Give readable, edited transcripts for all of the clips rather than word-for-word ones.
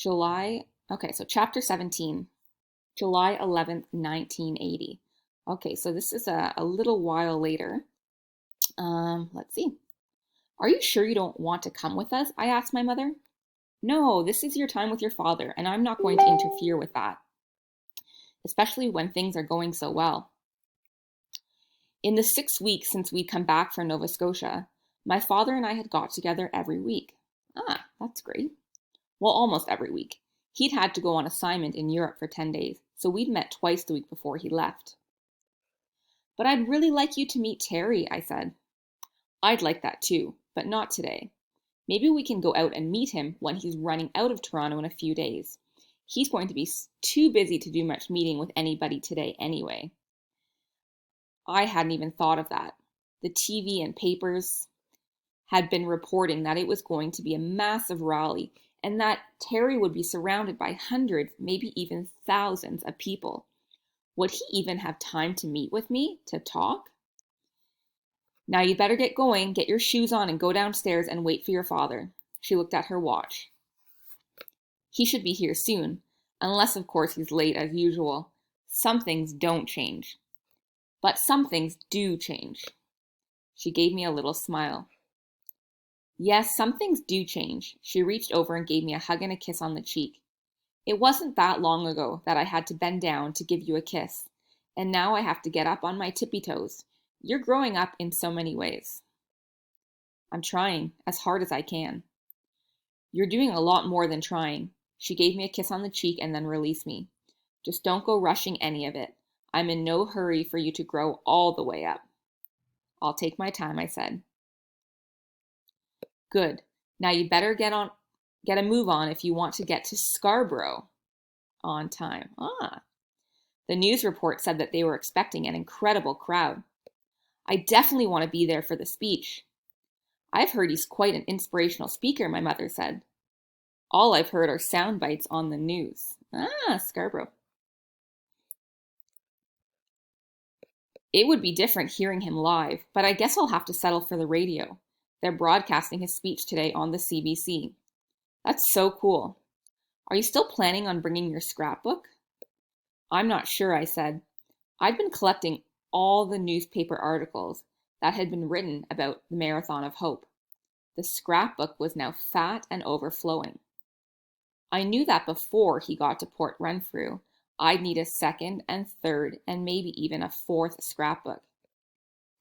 so chapter 17, July 11th, 1980. Okay, so this is a little while later. Let's see. Are you sure you don't want to come with us? I asked my mother. No, this is your time with your father, and I'm not going to interfere with that, especially when things are going so well. In the 6 weeks since we'd come back from Nova Scotia, my father and I had got together every week. Ah, that's great. Well, almost every week. He'd had to go on assignment in Europe for 10 days, so we'd met twice the week before he left. But I'd really like you to meet Terry, I said. I'd like that too, but not today. Maybe we can go out and meet him when he's running out of Toronto in a few days. He's going to be too busy to do much meeting with anybody today anyway. I hadn't even thought of that. The TV and papers had been reporting that it was going to be a massive rally and that Terry would be surrounded by hundreds, maybe even thousands of people. Would he even have time to meet with me, to talk? Now you better get going, get your shoes on and go downstairs and wait for your father. She looked at her watch. He should be here soon, unless of course he's late as usual. Some things don't change. But some things do change. She gave me a little smile. Yes, some things do change. She reached over and gave me a hug and a kiss on the cheek. It wasn't that long ago that I had to bend down to give you a kiss, and now I have to get up on my tippy toes. You're growing up in so many ways. I'm trying, as hard as I can. You're doing a lot more than trying. She gave me a kiss on the cheek and then released me. Just don't go rushing any of it. I'm in no hurry for you to grow all the way up. I'll take my time, I said. Good. Now you better get a move on if you want to get to Scarborough on time. The news report said that they were expecting an incredible crowd. I definitely want to be there for the speech. I've heard he's quite an inspirational speaker, my mother said. All I've heard are sound bites on the news. Scarborough. It would be different hearing him live, but I guess I'll have to settle for the radio. They're broadcasting his speech today on the CBC. That's so cool. Are you still planning on bringing your scrapbook? I'm not sure, I said. I'd been collecting all the newspaper articles that had been written about the Marathon of Hope. The scrapbook was now fat and overflowing. I knew that before he got to Port Renfrew, I'd need a second and third and maybe even a fourth scrapbook.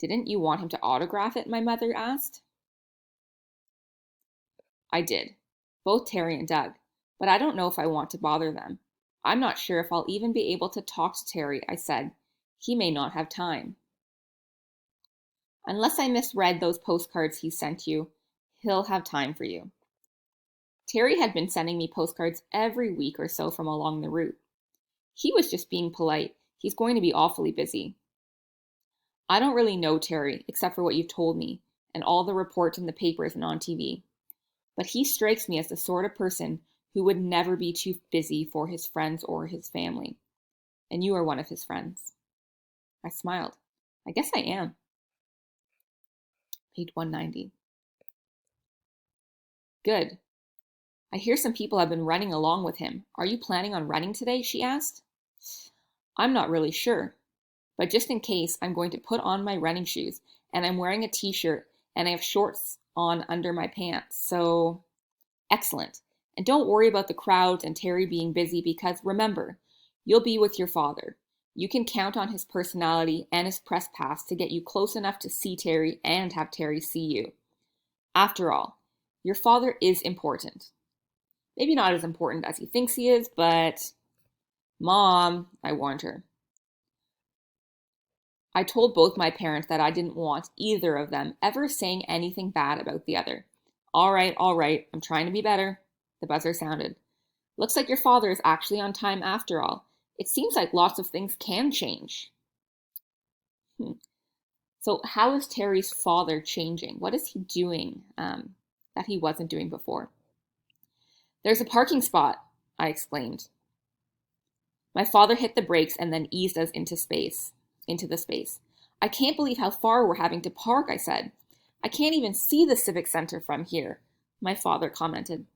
Didn't you want him to autograph it? My mother asked. I did, both Terry and Doug, but I don't know if I want to bother them. I'm not sure if I'll even be able to talk to Terry, I said. He may not have time. Unless I misread those postcards he sent you, he'll have time for you. Terry had been sending me postcards every week or so from along the route. He was just being polite. He's going to be awfully busy. I don't really know Terry, except for what you've told me, and all the reports in the papers and on TV. But he strikes me as the sort of person who would never be too busy for his friends or his family. And you are one of his friends. I smiled. I guess I am. Page 190. Good. I hear some people have been running along with him. Are you planning on running today? She asked. I'm not really sure. But just in case, I'm going to put on my running shoes, and I'm wearing a t-shirt, and I have shorts on under my pants. So, excellent. And don't worry about the crowds and Terry being busy because remember, you'll be with your father. You can count on his personality and his press pass to get you close enough to see Terry and have Terry see you. After all, your father is important. Maybe not as important as he thinks he is, but... Mom, I warned her. I told both my parents that I didn't want either of them ever saying anything bad about the other. All right, I'm trying to be better. The buzzer sounded. Looks like your father is actually on time after all. It seems like lots of things can change. So how is Terry's father changing? What is he doing that he wasn't doing before? There's a parking spot, I exclaimed. My father hit the brakes and then eased us into the space. I can't believe how far we're having to park, I said. I can't even see the Civic Center from here, my father commented.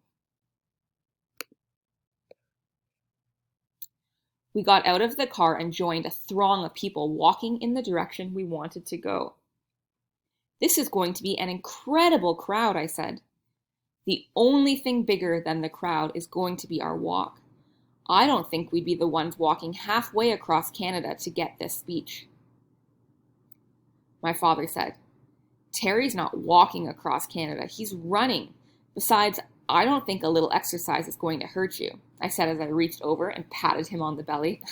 We got out of the car and joined a throng of people walking in the direction we wanted to go. "This is going to be an incredible crowd," I said. "The only thing bigger than the crowd is going to be our walk. I don't think we'd be the ones walking halfway across Canada to get this speech." My father said, "Terry's not walking across Canada, he's running. Besides, I don't think a little exercise is going to hurt you," I said as I reached over and patted him on the belly.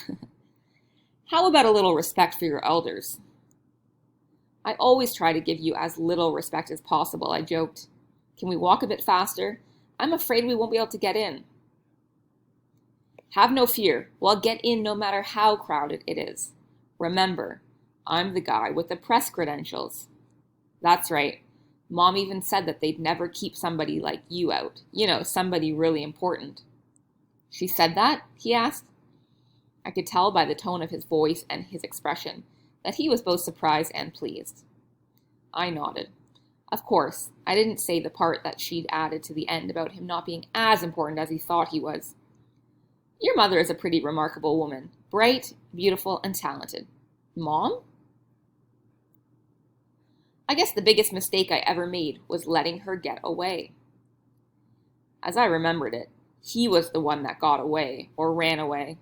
"How about a little respect for your elders?" "I always try to give you as little respect as possible," I joked. "Can we walk a bit faster? I'm afraid we won't be able to get in." "Have no fear, we'll get in no matter how crowded it is. Remember, I'm the guy with the press credentials." "That's right. Mom even said that they'd never keep somebody like you out. You know, somebody really important." "She said that?" he asked. I could tell by the tone of his voice and his expression that he was both surprised and pleased. I nodded. Of course, I didn't say the part that she'd added to the end about him not being as important as he thought he was. "Your mother is a pretty remarkable woman. Bright, beautiful, and talented." "Mom?" "I guess the biggest mistake I ever made was letting her get away." As I remembered it, he was the one that got away, or ran away.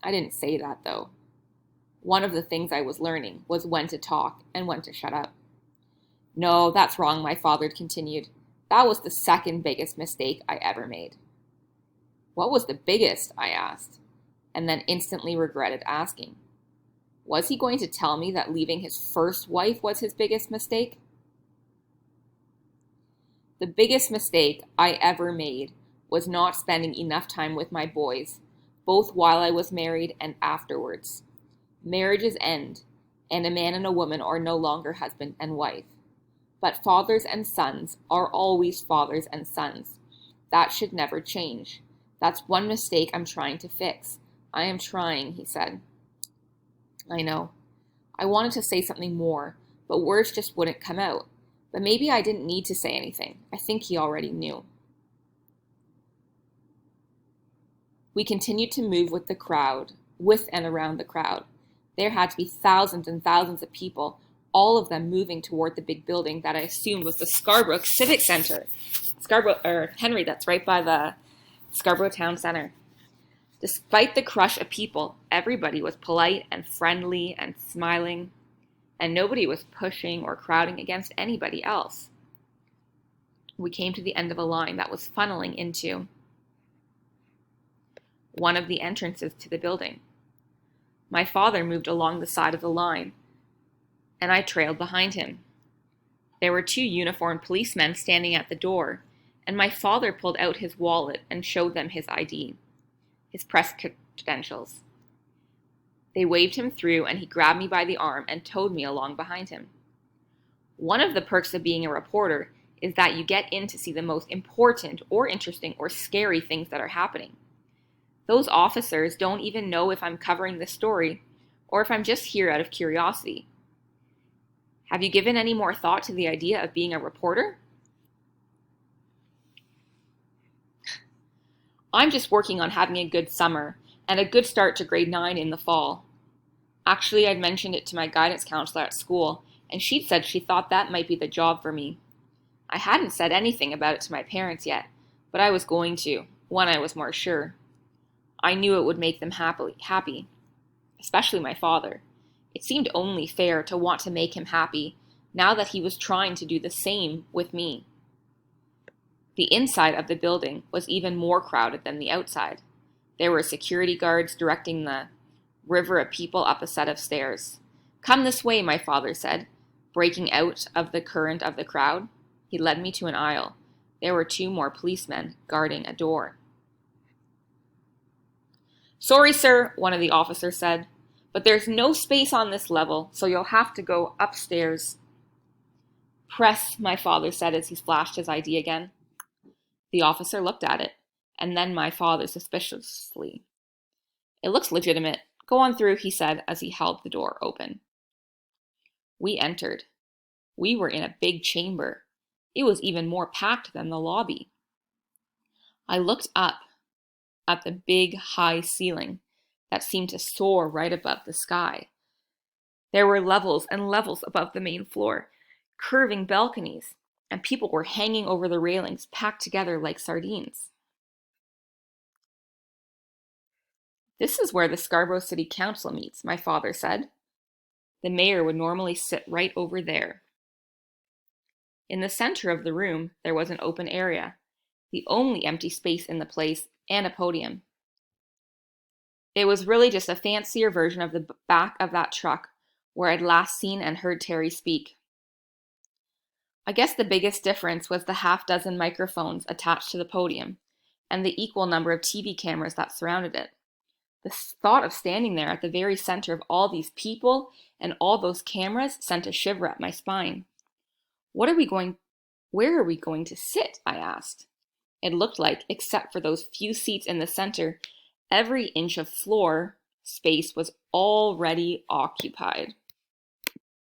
I didn't say that, though. One of the things I was learning was when to talk and when to shut up. "No, that's wrong," my father continued. "That was the second biggest mistake I ever made." "What was the biggest?" I asked, and then instantly regretted asking. Was he going to tell me that leaving his first wife was his biggest mistake? "The biggest mistake I ever made was not spending enough time with my boys, both while I was married and afterwards. Marriages end, and a man and a woman are no longer husband and wife. But fathers and sons are always fathers and sons. That should never change. That's one mistake I'm trying to fix. I am trying," he said. I know. I wanted to say something more, but words just wouldn't come out. But maybe I didn't need to say anything. I think he already knew. We continued to move with the crowd, with and around the crowd. There had to be thousands and thousands of people, all of them moving toward the big building that I assumed was the Scarborough Civic Center. Henry, that's right by the Scarborough Town Center. Despite the crush of people, everybody was polite and friendly and smiling, and nobody was pushing or crowding against anybody else. We came to the end of a line that was funneling into one of the entrances to the building. My father moved along the side of the line, and I trailed behind him. There were 2 uniformed policemen standing at the door, and my father pulled out his wallet and showed them his ID. His press credentials. They waved him through, and he grabbed me by the arm and towed me along behind him. One of the perks of being a reporter is that you get in to see the most important or interesting or scary things that are happening. Those officers don't even know if I'm covering this story or if I'm just here out of curiosity. Have you given any more thought to the idea of being a reporter? I'm just working on having a good summer and a good start to grade 9 in the fall. Actually, I'd mentioned it to my guidance counselor at school, and she'd said she thought that might be the job for me. I hadn't said anything about it to my parents yet, but I was going to, when I was more sure. I knew it would make them happy, especially my father. It seemed only fair to want to make him happy, now that he was trying to do the same with me. The inside of the building was even more crowded than the outside. There were security guards directing the river of people up a set of stairs. "Come this way," my father said, breaking out of the current of the crowd. He led me to an aisle. There were 2 more policemen guarding a door. "Sorry, sir," one of the officers said, "but there's no space on this level, so you'll have to go upstairs." "Press," my father said as he flashed his ID again. The officer looked at it, and then my father suspiciously. "It looks legitimate. Go on through," he said as he held the door open. We entered. We were in a big chamber. It was even more packed than the lobby. I looked up at the big, high ceiling. that seemed to soar right above the sky. There were levels and levels above the main floor, curving balconies, and people were hanging over the railings, packed together like sardines. "This is where the Scarborough City Council meets," my father said. "The mayor would normally sit right over there." In the center of the room, there was an open area, the only empty space in the place, and a podium. It was really just a fancier version of the back of that truck where I'd last seen and heard Terry speak. I guess the biggest difference was the half-dozen microphones attached to the podium and the equal number of TV cameras that surrounded it. The thought of standing there at the very center of all these people and all those cameras sent a shiver up my spine. Where are we going to sit?" I asked. It looked like, except for those few seats in the center, every inch of floor space was already occupied.